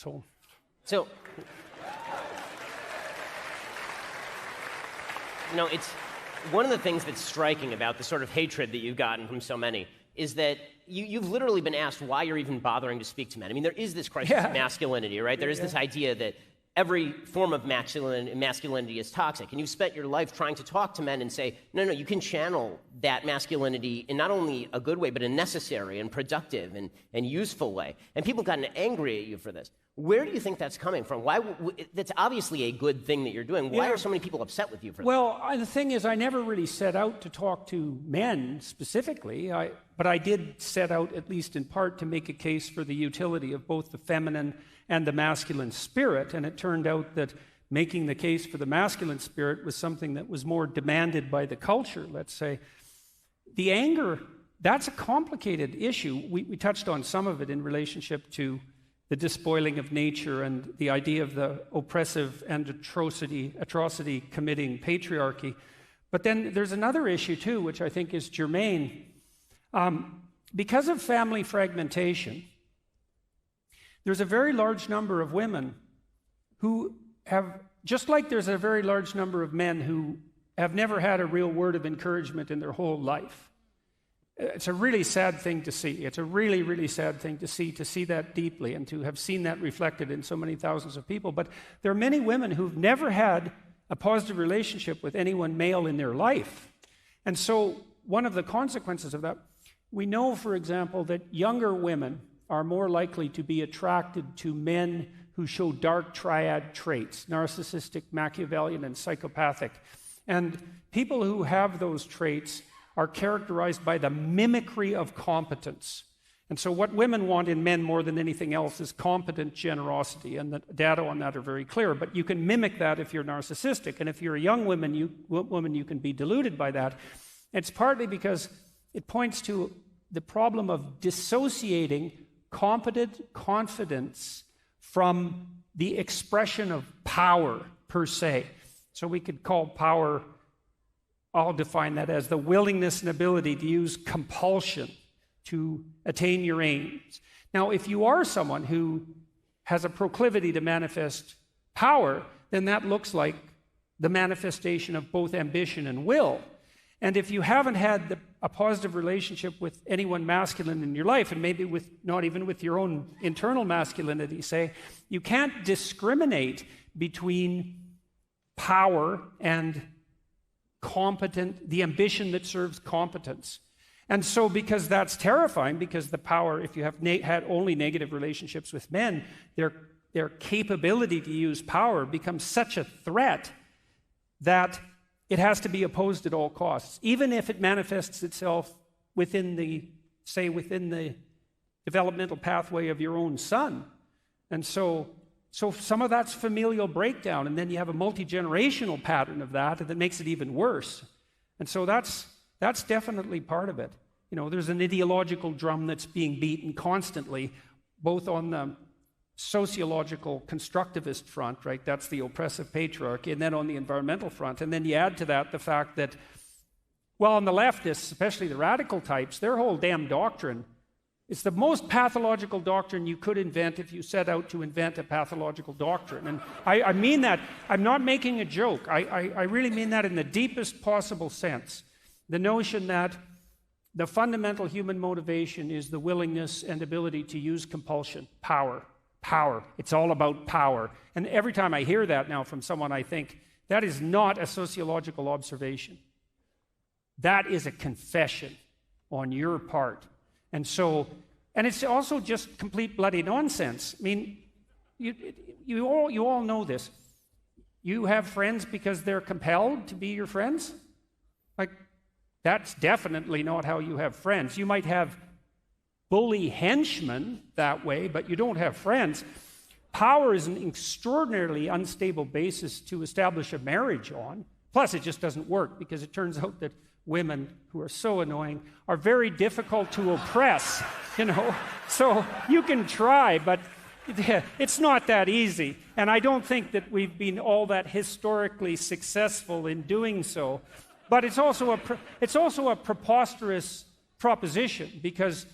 So it's one of the things that's striking about the sort of hatred that you've gotten from so many is that you've literally been asked why you're even bothering to speak to men. I mean, there is this crisis of masculinity, right? There is this idea that every form of masculinity is toxic, and you've spent your life trying to talk to men and say, no, you can channel that masculinity in not only a good way, but a necessary and productive and useful way. And people gotten angry at you for this. Where do you think that's coming from? Why? That's obviously a good thing that you're doing. Why are so many people upset with you for that? Well, the thing is, I never really set out to talk to men specifically, but I did set out, at least in part, to make a case for the utility of both the feminine and the masculine spirit, and it turned out that making the case for the masculine spirit was something that was more demanded by the culture, let's say. The anger, that's a complicated issue. We touched on some of it in relationship to the despoiling of nature and the idea of the oppressive and atrocity committing patriarchy. But then there's another issue too, which I think is germane. Because of family fragmentation, there's a very large number of women who have, just like there's a very large number of men who have never had a real word of encouragement in their whole life. It's a really sad thing to see. It's a really, really sad thing to see that deeply and to have seen that reflected in so many thousands of people. But there are many women who've never had a positive relationship with anyone male in their life. And so one of the consequences of that, we know, for example, that younger women are more likely to be attracted to men who show dark triad traits, narcissistic, Machiavellian, and psychopathic. And people who have those traits are characterized by the mimicry of competence. And so what women want in men more than anything else is competent generosity, and the data on that are very clear. But you can mimic that if you're narcissistic, and if you're a young woman, you can be deluded by that. It's partly because it points to the problem of dissociating competent confidence from the expression of power per se. So we could call power, I'll define that as the willingness and ability to use compulsion to attain your aims. Now, if you are someone who has a proclivity to manifest power, then that looks like the manifestation of both ambition and will. And if you haven't had a positive relationship with anyone masculine in your life, and maybe not even with your own internal masculinity, say, you can't discriminate between power and the ambition that serves competence. And so because that's terrifying, because the power, if you have had only negative relationships with men, their capability to use power becomes such a threat that it has to be opposed at all costs, even if it manifests itself within the developmental pathway of your own son. And so some of that's familial breakdown, and then you have a multi-generational pattern of that, and that makes it even worse. And so that's definitely part of it. You know, there's an ideological drum that's being beaten constantly, both on the sociological constructivist front, right? That's the oppressive patriarchy, and then on the environmental front. And then you add to that the fact that, well, on the leftists, especially the radical types, their whole damn doctrine, it's the most pathological doctrine you could invent if you set out to invent a pathological doctrine. And I mean that. I'm not making a joke. I really mean that in the deepest possible sense. The notion that the fundamental human motivation is the willingness and ability to use compulsion, power. It's all about power. And every time I hear that now from someone, I think, that is not a sociological observation. That is a confession on your part. And it's also just complete bloody nonsense. I mean, you all know this. You have friends because they're compelled to be your friends? Like, that's definitely not how you have friends. You might have bully henchmen that way, but you don't have friends. Power is an extraordinarily unstable basis to establish a marriage on. Plus, it just doesn't work, because it turns out that women who are so annoying are very difficult to oppress, you know. So you can try, but it's not that easy. And I don't think that we've been all that historically successful in doing so. But it's also a preposterous proposition, because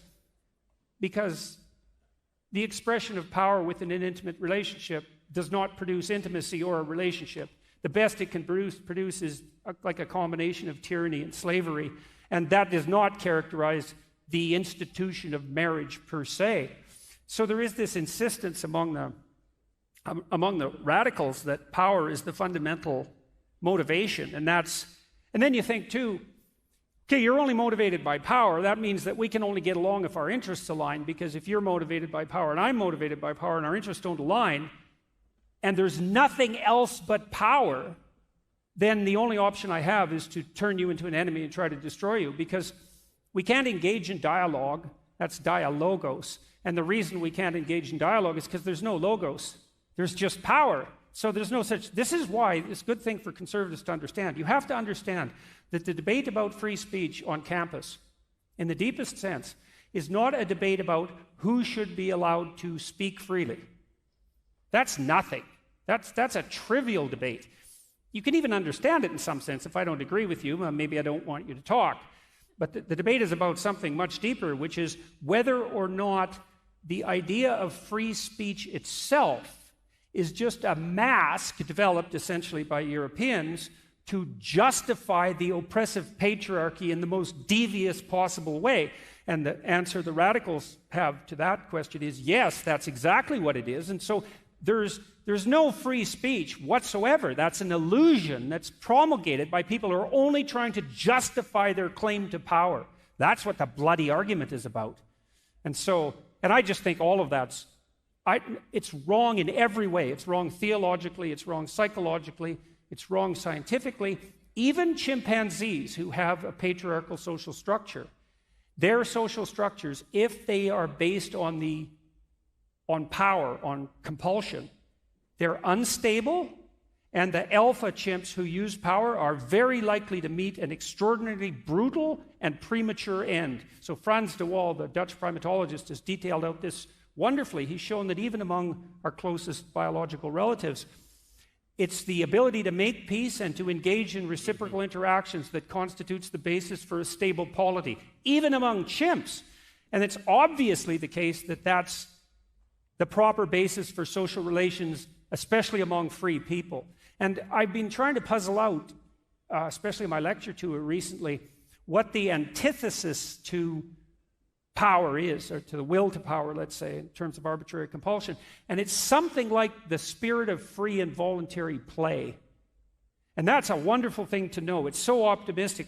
the expression of power within an intimate relationship does not produce intimacy or a relationship. The best it can produce is like a combination of tyranny and slavery, and that does not characterize the institution of marriage per se. So there is this insistence among the radicals that power is the fundamental motivation, and then you think too, okay, you're only motivated by power. That means that we can only get along if our interests align, because if you're motivated by power and I'm motivated by power and our interests don't align, and there's nothing else but power, then the only option I have is to turn you into an enemy and try to destroy you, because we can't engage in dialogue. That's dialogos. And the reason we can't engage in dialogue is because there's no logos. There's just power. So there's no such... This is why it's a good thing for conservatives to understand. You have to understand that the debate about free speech on campus, in the deepest sense, is not a debate about who should be allowed to speak freely. That's nothing. That's a trivial debate. You can even understand it in some sense. If I don't agree with you, maybe I don't want you to talk. But the debate is about something much deeper, which is whether or not the idea of free speech itself is just a mask developed essentially by Europeans to justify the oppressive patriarchy in the most devious possible way. And the answer the radicals have to that question is yes, that's exactly what it is. And so there's no free speech whatsoever. That's an illusion that's promulgated by people who are only trying to justify their claim to power. That's what the bloody argument is about. And I just think all of it's wrong in every way. It's wrong theologically, it's wrong psychologically, it's wrong scientifically. Even chimpanzees who have a patriarchal social structure, their social structures, if they are based on power, on compulsion, they're unstable, and the alpha chimps who use power are very likely to meet an extraordinarily brutal and premature end. So Frans de Waal, the Dutch primatologist, has detailed out this wonderfully. He's shown that even among our closest biological relatives, it's the ability to make peace and to engage in reciprocal interactions that constitutes the basis for a stable polity, even among chimps. And it's obviously the case that that's the proper basis for social relations, especially among free people. And I've been trying to puzzle out, especially in my lecture tour recently, what the antithesis to power is, or to the will to power, let's say, in terms of arbitrary compulsion. And it's something like the spirit of free and voluntary play. And that's a wonderful thing to know. It's so optimistic.